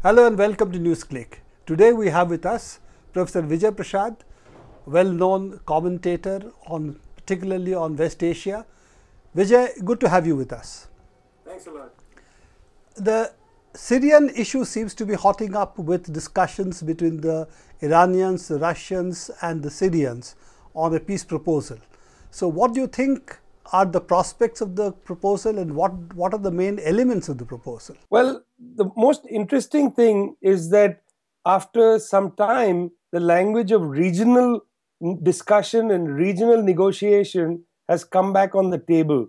Hello and welcome to Newsclick. Today we have with us Professor Vijay Prashad, well-known commentator particularly on West Asia. Vijay, good to have you with us. Thanks a lot. The Syrian issue seems to be hotting up with discussions between the Iranians, the Russians and the Syrians on a peace proposal. So what do you think are the prospects of the proposal and what are the main elements of the proposal? Well, the most interesting thing is that after some time, the language of regional discussion and regional negotiation has come back on the table.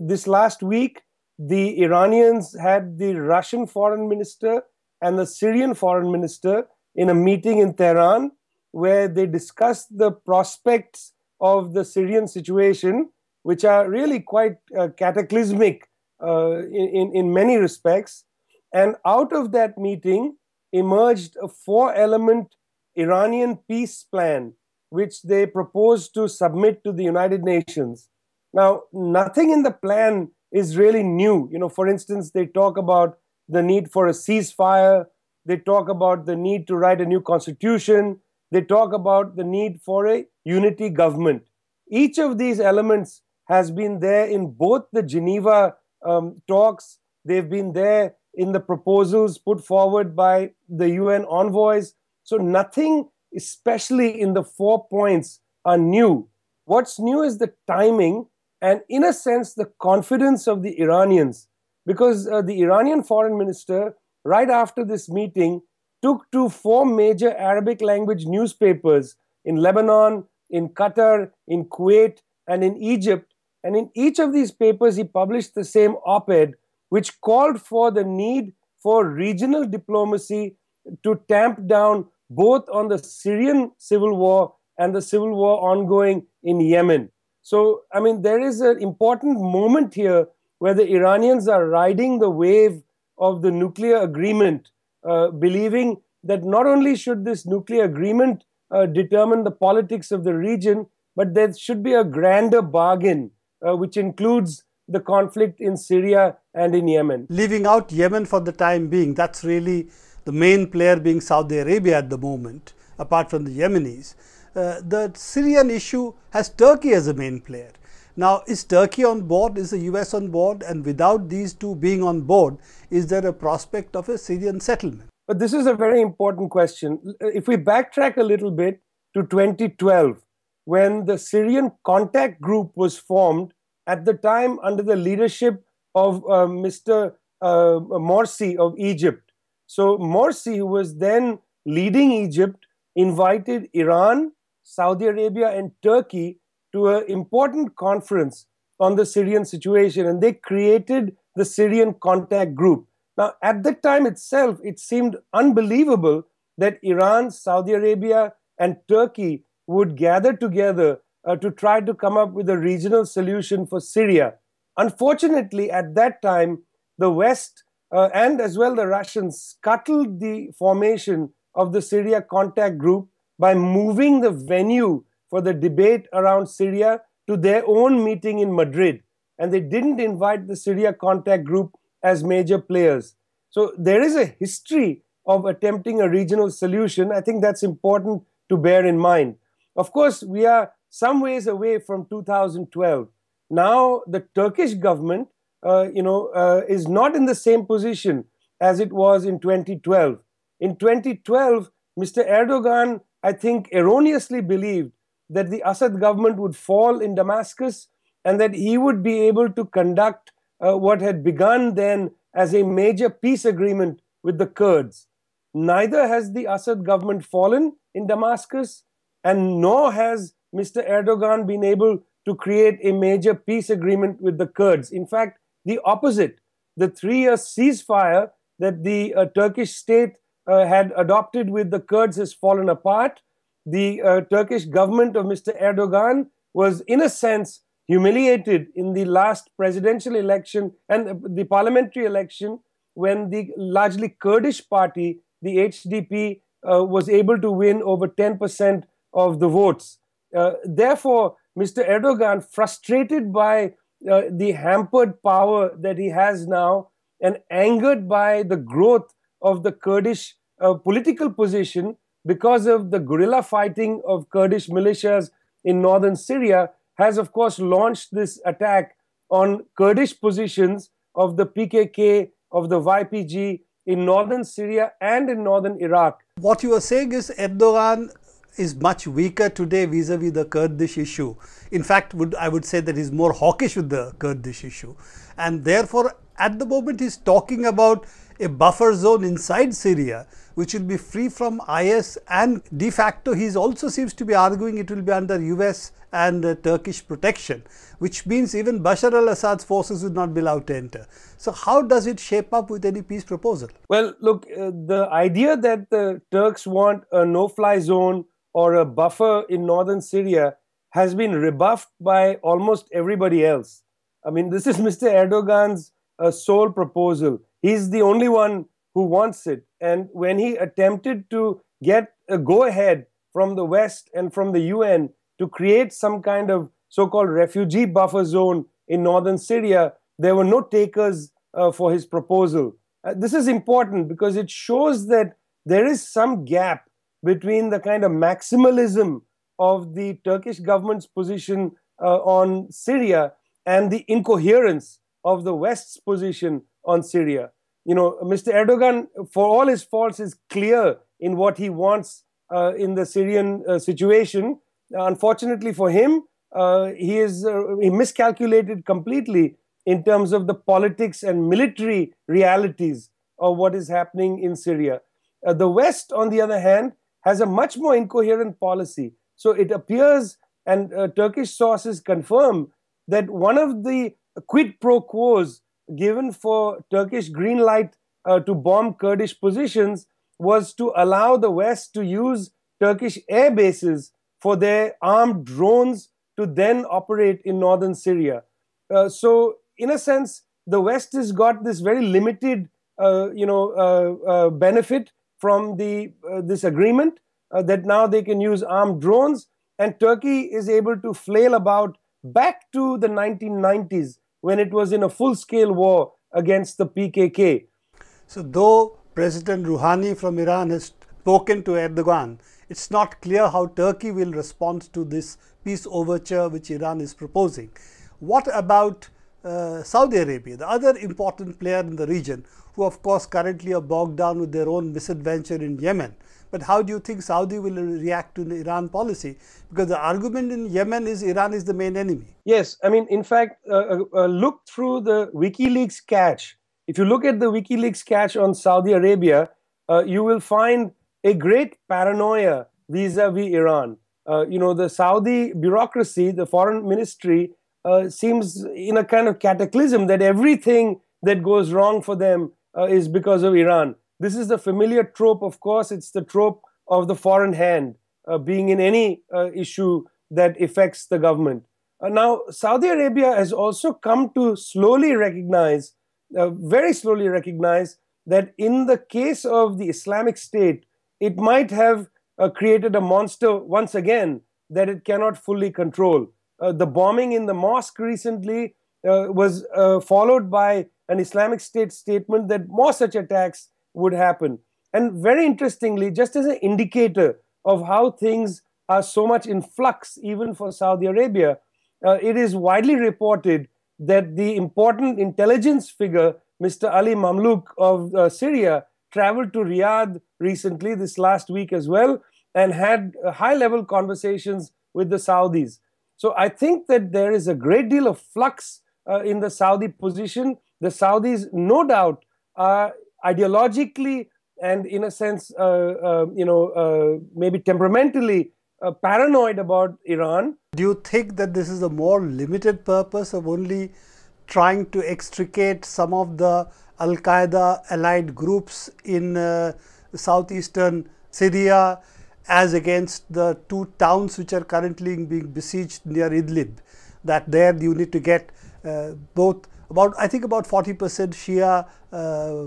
This last week, the Iranians had the Russian Foreign Minister and the Syrian Foreign Minister in a meeting in Tehran where they discussed the prospects of the Syrian situation, which are really quite cataclysmic in many respects. And out of that meeting emerged a four-element Iranian peace plan, which they proposed to submit to the United Nations. Now, nothing in the plan is really new. For instance, they talk about the need for a ceasefire. They talk about the need to write a new constitution. They talk about the need for a unity government. Each of these elements has been there in both the Geneva talks. They've been there in the proposals put forward by the UN envoys. So nothing, especially in the 4 points, are new. What's new is the timing and, in a sense, the confidence of the Iranians. Because the Iranian Foreign Minister, right after this meeting, took to 4 major Arabic language newspapers in Lebanon, in Qatar, in Kuwait, and in Egypt. And in each of these papers, he published the same op-ed, which called for the need for regional diplomacy to tamp down both on the Syrian civil war and the civil war ongoing in Yemen. So, there is an important moment here where the Iranians are riding the wave of the nuclear agreement, believing that not only should this nuclear agreement determine the politics of the region, but there should be a grander bargain, which includes the conflict in Syria and in Yemen. Leaving out Yemen for the time being, that's really the main player being Saudi Arabia at the moment, apart from the Yemenis. The Syrian issue has Turkey as a main player. Now, is Turkey on board? Is the US on board? And without these two being on board, is there a prospect of a Syrian settlement? But this is a very important question. If we backtrack a little bit to 2012, when the Syrian contact group was formed, at the time under the leadership of Mr. Morsi of Egypt. So Morsi, who was then leading Egypt, invited Iran, Saudi Arabia and Turkey to an important conference on the Syrian situation, and they created the Syrian contact group. Now, at the time itself, it seemed unbelievable that Iran, Saudi Arabia and Turkey would gather together to try to come up with a regional solution for Syria. Unfortunately, at that time, the West and as well the Russians scuttled the formation of the Syria contact group by moving the venue for the debate around Syria to their own meeting in Madrid. And they didn't invite the Syria contact group as major players. So there is a history of attempting a regional solution. I think that's important to bear in mind. Of course, we are some ways away from 2012. Now, the Turkish government, is not in the same position as it was in 2012. In 2012, Mr. Erdogan, I think, erroneously believed that the Assad government would fall in Damascus and that he would be able to conduct what had begun then as a major peace agreement with the Kurds. Neither has the Assad government fallen in Damascus, and nor has Mr. Erdogan been able to create a major peace agreement with the Kurds. In fact, the opposite. The 3-year ceasefire that the Turkish state had adopted with the Kurds has fallen apart. The Turkish government of Mr. Erdogan was, in a sense, humiliated in the last presidential election and the parliamentary election when the largely Kurdish party, the HDP, was able to win over 10% of the votes. Therefore, Mr. Erdogan, frustrated by the hampered power that he has now and angered by the growth of the Kurdish political position because of the guerrilla fighting of Kurdish militias in northern Syria, has of course launched this attack on Kurdish positions of the PKK, of the YPG in northern Syria and in northern Iraq. What you are saying is Erdogan is much weaker today vis-a-vis the Kurdish issue. In fact, I would say that he's more hawkish with the Kurdish issue. And therefore, at the moment, he's talking about a buffer zone inside Syria, which will be free from IS, and de facto, he also seems to be arguing it will be under US and Turkish protection, which means even Bashar al-Assad's forces would not be allowed to enter. So how does it shape up with any peace proposal? Well, look, the idea that the Turks want a no-fly zone or a buffer in northern Syria has been rebuffed by almost everybody else. I mean, this is Mr. Erdogan's sole proposal. He's the only one who wants it. And when he attempted to get a go-ahead from the West and from the UN to create some kind of so-called refugee buffer zone in northern Syria, there were no takers for his proposal. This is important because it shows that there is some gap between the kind of maximalism of the Turkish government's position on Syria and the incoherence of the West's position on Syria. You know, Mr. Erdogan, for all his faults, is clear in what he wants in the Syrian situation. Unfortunately for him, he miscalculated completely in terms of the politics and military realities of what is happening in Syria. The West, on the other hand, has a much more incoherent policy. So it appears, and Turkish sources confirm, that one of the quid pro quos given for Turkish green light to bomb Kurdish positions was to allow the West to use Turkish air bases for their armed drones to then operate in northern Syria. So in a sense, the West has got this very limited benefit from this agreement, that now they can use armed drones, and Turkey is able to flail about back to the 1990s when it was in a full-scale war against the PKK. So though President Rouhani from Iran has spoken to Erdogan, it's not clear how Turkey will respond to this peace overture which Iran is proposing. What about Saudi Arabia, the other important player in the region, who of course currently are bogged down with their own misadventure in Yemen? But how do you think Saudi will react to the Iran policy? Because the argument in Yemen is Iran is the main enemy. Yes, I mean, in fact, look through the WikiLeaks cache. If you look at the WikiLeaks cache on Saudi Arabia, you will find a great paranoia vis-a-vis Iran. The Saudi bureaucracy, the foreign ministry, seems in a kind of cataclysm that everything that goes wrong for them is because of Iran. This is the familiar trope, of course. It's the trope of the foreign hand being in any issue that affects the government. Now, Saudi Arabia has also come to slowly recognize, very slowly recognize, that in the case of the Islamic State, it might have created a monster once again that it cannot fully control. The bombing in the mosque recently was followed by an Islamic State statement that more such attacks would happen. And very interestingly, just as an indicator of how things are so much in flux, even for Saudi Arabia, it is widely reported that the important intelligence figure, Mr. Ali Mamlouk of Syria, traveled to Riyadh recently, this last week as well, and had high-level conversations with the Saudis. So I think that there is a great deal of flux in the Saudi position. The Saudis, no doubt, are ideologically and in a sense, maybe temperamentally paranoid about Iran. Do you think that this is a more limited purpose of only trying to extricate some of the al-Qaeda allied groups in southeastern Syria as against the two towns which are currently being besieged near Idlib? That there you need to get I think about 40% Shia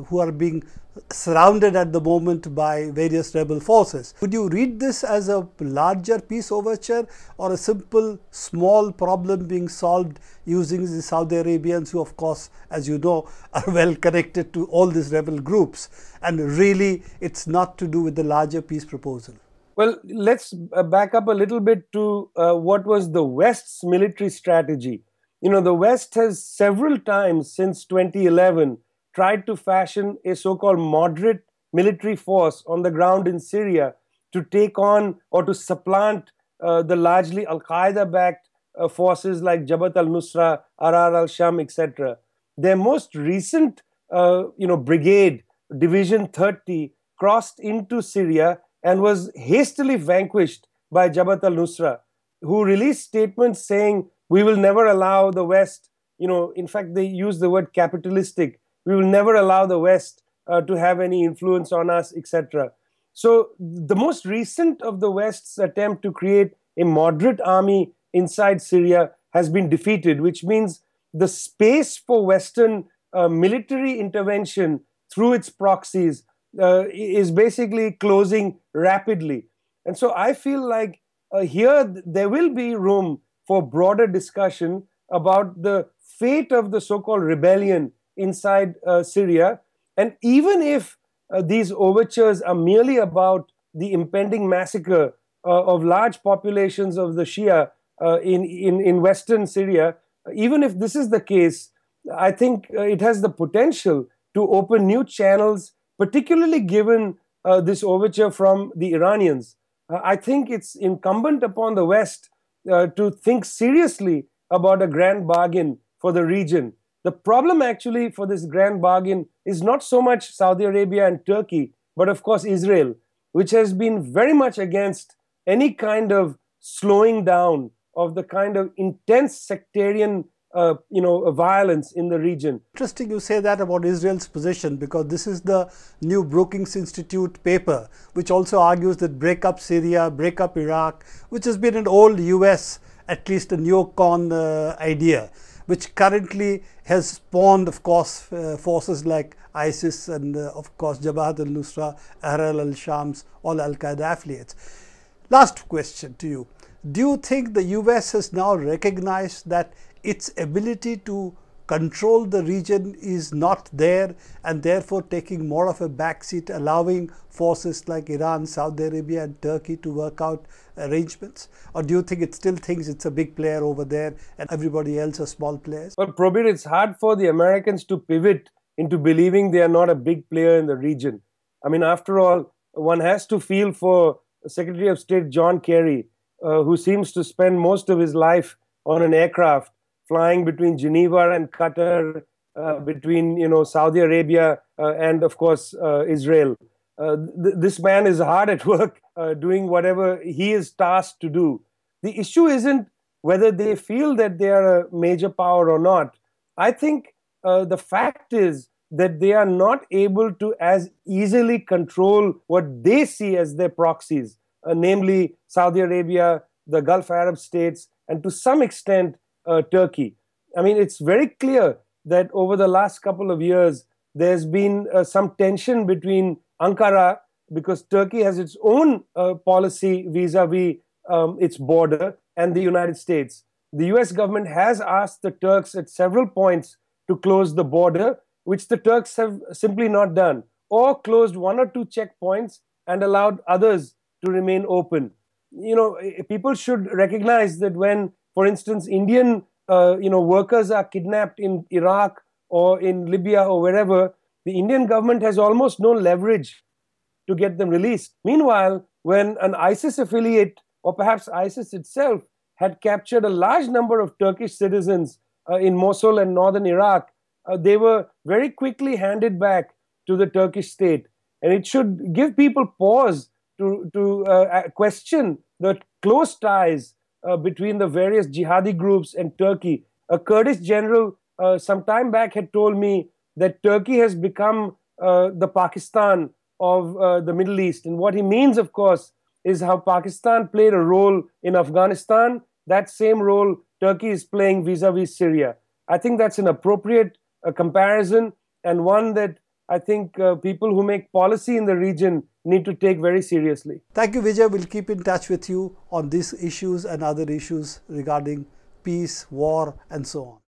who are being surrounded at the moment by various rebel forces. Would you read this as a larger peace overture or a simple small problem being solved using the Saudi Arabians, who of course, as you know, are well connected to all these rebel groups, and really it's not to do with the larger peace proposal? Well, let's back up a little bit to what was the West's military strategy. You know, the West has several times since 2011 tried to fashion a so-called moderate military force on the ground in Syria to take on or to supplant the largely al-Qaeda-backed forces like Jabhat al-Nusra, al-Sham, etc. Their most recent, brigade, Division 30, crossed into Syria and was hastily vanquished by Jabhat al-Nusra, who released statements saying, we will never allow the West, in fact, they use the word capitalistic, we will never allow the West to have any influence on us, etc. So the most recent of the West's attempt to create a moderate army inside Syria has been defeated, which means the space for Western military intervention through its proxies is basically closing rapidly. And so I feel like here there will be room for broader discussion about the fate of the so-called rebellion inside Syria. And even if these overtures are merely about the impending massacre of large populations of the Shia in Western Syria, even if this is the case, I think it has the potential to open new channels, particularly given this overture from the Iranians. I think it's incumbent upon the West to think seriously about a grand bargain for the region. The problem actually for this grand bargain is not so much Saudi Arabia and Turkey, but of course Israel, which has been very much against any kind of slowing down of the kind of intense sectarian violence in the region. Interesting you say that about Israel's position, because this is the new Brookings Institute paper, which also argues that break up Syria, break up Iraq, which has been an old US, at least a neocon idea, which currently has spawned, of course, forces like ISIS and, of course, Jabhat al-Nusra, al-Shams, all al-Qaeda affiliates. Last question to you. Do you think the US has now recognized that its ability to control the region is not there, and therefore taking more of a backseat, allowing forces like Iran, Saudi Arabia and Turkey to work out arrangements? Or do you think it still thinks it's a big player over there and everybody else are small players? Well, Prabir, it's hard for the Americans to pivot into believing they are not a big player in the region. I mean, after all, one has to feel for Secretary of State John Kerry, who seems to spend most of his life on an aircraft flying between Geneva and Qatar, between Saudi Arabia and of course Israel. This man is hard at work doing whatever he is tasked to do. The issue isn't whether they feel that they are a major power or not. I think the fact is that they are not able to as easily control what they see as their proxies, namely Saudi Arabia, the Gulf Arab states, and to some extent Turkey. I mean, it's very clear that over the last couple of years, there's been some tension between Ankara, because Turkey has its own policy vis-a-vis its border, and the United States. The US government has asked the Turks at several points to close the border, which the Turks have simply not done, or closed one or two checkpoints and allowed others to remain open. People should recognize that when, for instance, Indian workers are kidnapped in Iraq or in Libya or wherever, the Indian government has almost no leverage to get them released. Meanwhile, when an ISIS affiliate, or perhaps ISIS itself, had captured a large number of Turkish citizens in Mosul and northern Iraq, they were very quickly handed back to the Turkish state. And it should give people pause to question the close ties between the various jihadi groups and Turkey. A Kurdish general some time back had told me that Turkey has become the Pakistan of the Middle East. And what he means, of course, is how Pakistan played a role in Afghanistan. That same role Turkey is playing vis-a-vis Syria. I think that's an appropriate comparison, and one that I think people who make policy in the region need to take very seriously. Thank you, Vijay. We'll keep in touch with you on these issues and other issues regarding peace, war, and so on.